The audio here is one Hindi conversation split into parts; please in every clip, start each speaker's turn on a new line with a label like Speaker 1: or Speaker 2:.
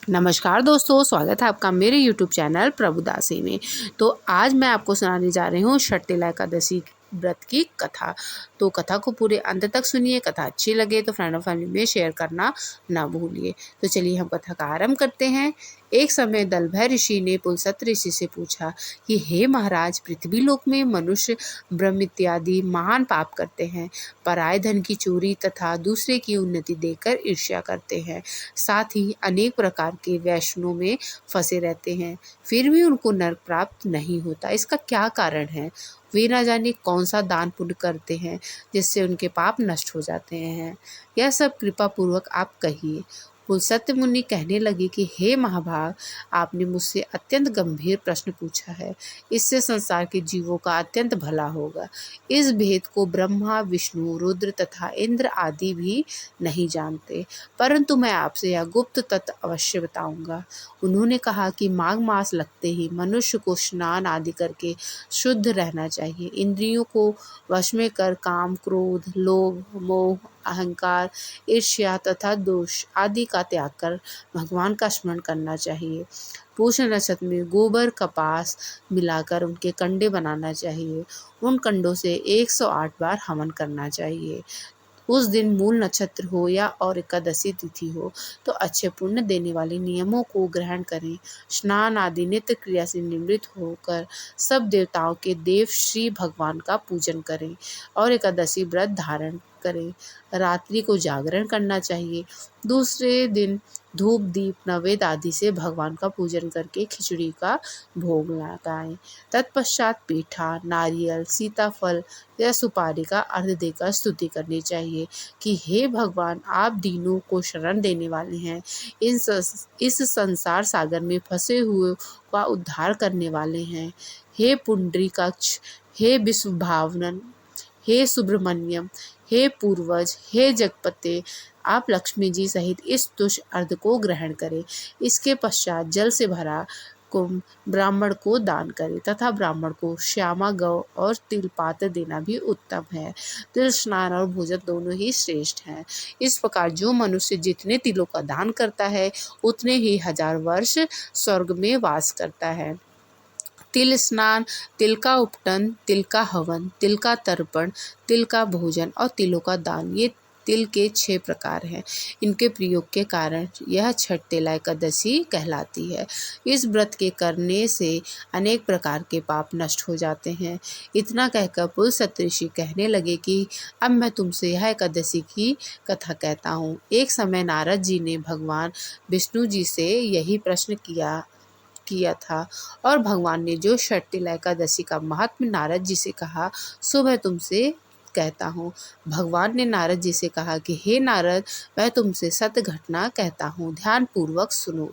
Speaker 1: नमस्कार दोस्तों, स्वागत है आपका मेरे YouTube चैनल प्रभुदासी में। तो आज मैं आपको सुनाने जा रही हूँ शर्तिला एकादशी व्रत की कथा। तो कथा को पूरे अंत तक सुनिए। कथा अच्छी लगे तो फ्रेंड और फैमिली में शेयर करना ना भूलिए। तो चलिए हम कथा का आरंभ करते हैं। एक समय दलभय ऋषि ने पुलस्त ऋषि से पूछा कि हे महाराज, पृथ्वी लोक में मनुष्य ब्रह्म इत्यादि महान पाप करते हैं, पराये धन की चोरी तथा दूसरे की उन्नति देखकर ईर्ष्या करते हैं, साथ ही अनेक प्रकार के वैष्णों में फंसे रहते हैं, फिर भी उनको नरक प्राप्त नहीं होता। इसका क्या कारण है? वे ना जाने कौन सा दान पुण्य करते हैं जिससे उनके पाप नष्ट हो जाते हैं। यह सब कृपा पूर्वक आप कहिए। पुलस्त्य मुनि कहने लगे कि हे महाभाग, आपने मुझसे अत्यंत गंभीर प्रश्न पूछा है। इससे संसार के जीवों का अत्यंत भला होगा। इस भेद को ब्रह्मा, विष्णु, रुद्र तथा इंद्र आदि भी नहीं जानते, परंतु मैं आपसे यह गुप्त तत्व अवश्य बताऊंगा। उन्होंने कहा कि माघ मास लगते ही मनुष्य को स्नान आदि करके शुद्ध रहना चाहिए। इंद्रियों को वश में कर काम, क्रोध, लोभ, मोह, अहंकार, ईर्ष्या तथा दोष आदि का त्याग कर भगवान का स्मरण करना चाहिए। पुष नक्षत्र में गोबर कपास मिलाकर उनके कंडे बनाना चाहिए। उन कंडों से 108 बार हवन करना चाहिए। उस दिन मूल नक्षत्र हो या और एकादशी तिथि हो तो अच्छे पुण्य देने वाले नियमों को ग्रहण करें। स्नान आदि नित्य क्रिया से निवृत्त होकर सब देवताओं के देव श्री भगवान का पूजन करें और एकादशी व्रत धारण करें। रात्रि को जागरण करना चाहिए। दूसरे दिन धूप दीप नैवेद्य आदि से भगवान का पूजन करके खिचड़ी का भोग लगाएं। तत्पश्चात पेठा, नारियल, सीताफल या सुपारी का अर्घ देकर स्तुति करनी चाहिए कि हे भगवान, आप दीनों को शरण देने वाले हैं। इस संसार सागर में फंसे हुए का उद्धार करने वाले हैं। हे पुंडरीकाक्ष, हे विश्वभावन, हे सुब्रमण्यम, हे पूर्वज, हे जगपते, आप लक्ष्मी जी सहित इस तुष अर्घ को ग्रहण करें। इसके पश्चात जल से भरा कुंभ ब्राह्मण को दान करें तथा ब्राह्मण को श्यामा गौ और तिल पात्र देना भी उत्तम है। तिल स्नान और भोजन दोनों ही श्रेष्ठ हैं। इस प्रकार जो मनुष्य जितने तिलों का दान करता है उतने ही 1000 वर्ष स्वर्ग में वास करता है। तिल स्नान, तिल का उपटन, तिल का हवन, तिल का तर्पण, तिल का भोजन और तिलों का दान, ये तिल के 6 प्रकार हैं। इनके प्रयोग के कारण यह छठतेला एकादशी कहलाती है। इस व्रत के करने से अनेक प्रकार के पाप नष्ट हो जाते हैं। इतना कहकर पुलस्त ऋषि कहने लगे कि अब मैं तुमसे यह एकादशी की कथा कहता हूँ। एक समय नारद जी ने भगवान विष्णु जी से यही प्रश्न किया था और भगवान ने जो शर्तिला एकादशी का महात्म्य नारद जी से कहा सो मैं तुमसे कहता हूँ। भगवान ने नारद जी से कहा कि हे नारद, मैं तुमसे सत्य घटना कहता हूँ, ध्यान पूर्वक सुनो।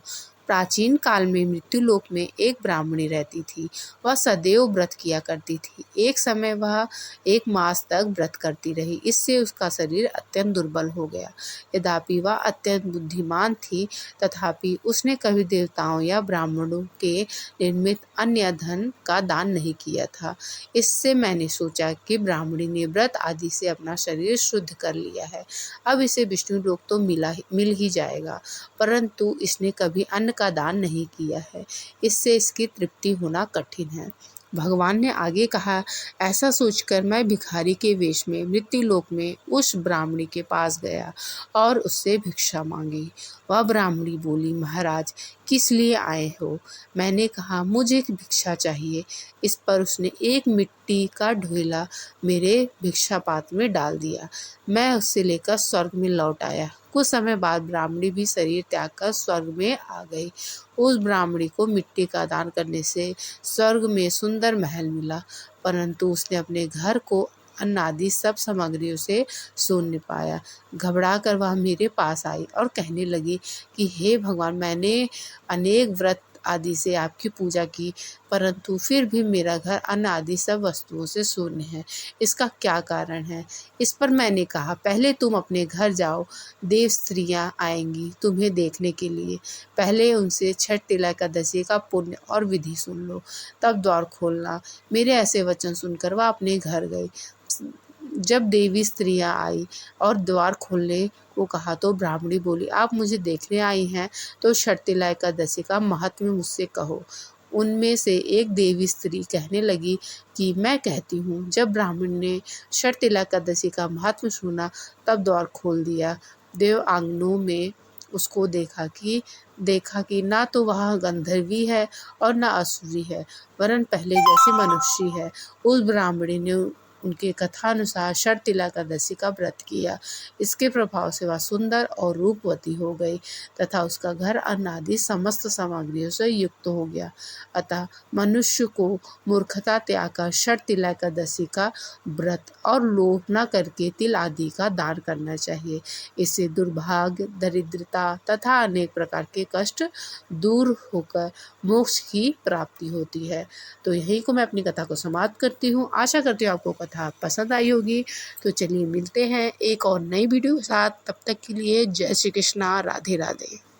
Speaker 1: प्राचीन काल में मृत्युलोक में एक ब्राह्मणी रहती थी। वह सदैव व्रत किया करती थी। एक समय वह 1 मास तक व्रत करती रही। इससे उसका शरीर अत्यंत दुर्बल हो गया। यद्यपि वह अत्यंत बुद्धिमान थी, तथापि उसने कभी देवताओं या ब्राह्मणों के निर्मित अन्य धन का दान नहीं किया था। इससे मैंने सोचा कि ब्राह्मणी ने व्रत आदि से अपना शरीर शुद्ध कर लिया है, अब इसे विष्णु लोक तो मिल ही जाएगा, परंतु इसने कभी अन्न का दान नहीं किया है, इससे इसकी तृप्ति होना कठिन है। भगवान ने आगे कहा, ऐसा सोचकर मैं भिखारी के वेश में मृत्युलोक में उस ब्राह्मणी के पास गया और उससे भिक्षा मांगी। वह ब्राह्मणी बोली, महाराज, किस लिए आए हो? मैंने कहा, मुझे भिक्षा चाहिए। इस पर उसने एक मिट्टी का ढोला मेरे भिक्षा पात्र में डाल दिया। मैं उससे लेकर स्वर्ग में लौट आया। कुछ समय बाद ब्राह्मणी भी शरीर त्याग कर स्वर्ग में आ गई। उस ब्राह्मणी को मिट्टी का दान करने से स्वर्ग में सुंदर महल मिला, परंतु उसने अपने घर को अन्न आदि सब सामग्रियों से शून्य पाया। घबरा कर वह मेरे पास आई और कहने लगी कि हे भगवान, मैंने अनेक व्रत आदि से आपकी पूजा की, परंतु फिर भी मेरा घर अन्न आदि सब वस्तुओं से शून्य है। इसका क्या कारण है? इस पर मैंने कहा, पहले तुम अपने घर जाओ, देव स्त्रियां आएंगी तुम्हें देखने के लिए। पहले उनसे छठतिला एकादशी का पुण्य और विधि सुन लो, तब द्वार खोलना। मेरे ऐसे वचन सुनकर वह अपने घर गई। जब देवी स्त्रियां आई और द्वार खोलने को कहा तो ब्राह्मणी बोली, आप मुझे देखने आई हैं तो शर्तिला एकादशी का महत्व मुझसे कहो। उनमें से एक देवी स्त्री कहने लगी कि मैं कहती हूँ। जब ब्राह्मण ने शर्तिला एकादशी का महत्व सुना तब द्वार खोल दिया। देव आंगनों में उसको देखा कि ना तो वह गंधर्वी है और ना असुरी है, वरन पहले जैसी मनुष्य है। उस ब्राह्मणी ने उनके कथानुसार शर्तिला एकादशी का व्रत किया। इसके प्रभाव से वह सुंदर और रूपवती हो गई तथा उसका घर अन्न आदि समस्त सामग्रियों से युक्त हो गया। अतः मनुष्य को मूर्खता त्याग कर शर्तिला एकादशी का व्रत और लोभ न करके तिल आदि का दान करना चाहिए। इससे दुर्भाग्य, दरिद्रता तथा अनेक प्रकार के कष्ट दूर होकर मोक्ष की प्राप्ति होती है। तो यहीं को मैं अपनी कथा को समाप्त करती हूँ। आशा करती हूँ आपको कथा पसंद आई होगी। तो चलिए मिलते हैं एक और नई वीडियो के साथ। तब तक के लिए जय श्री कृष्णा, राधे राधे।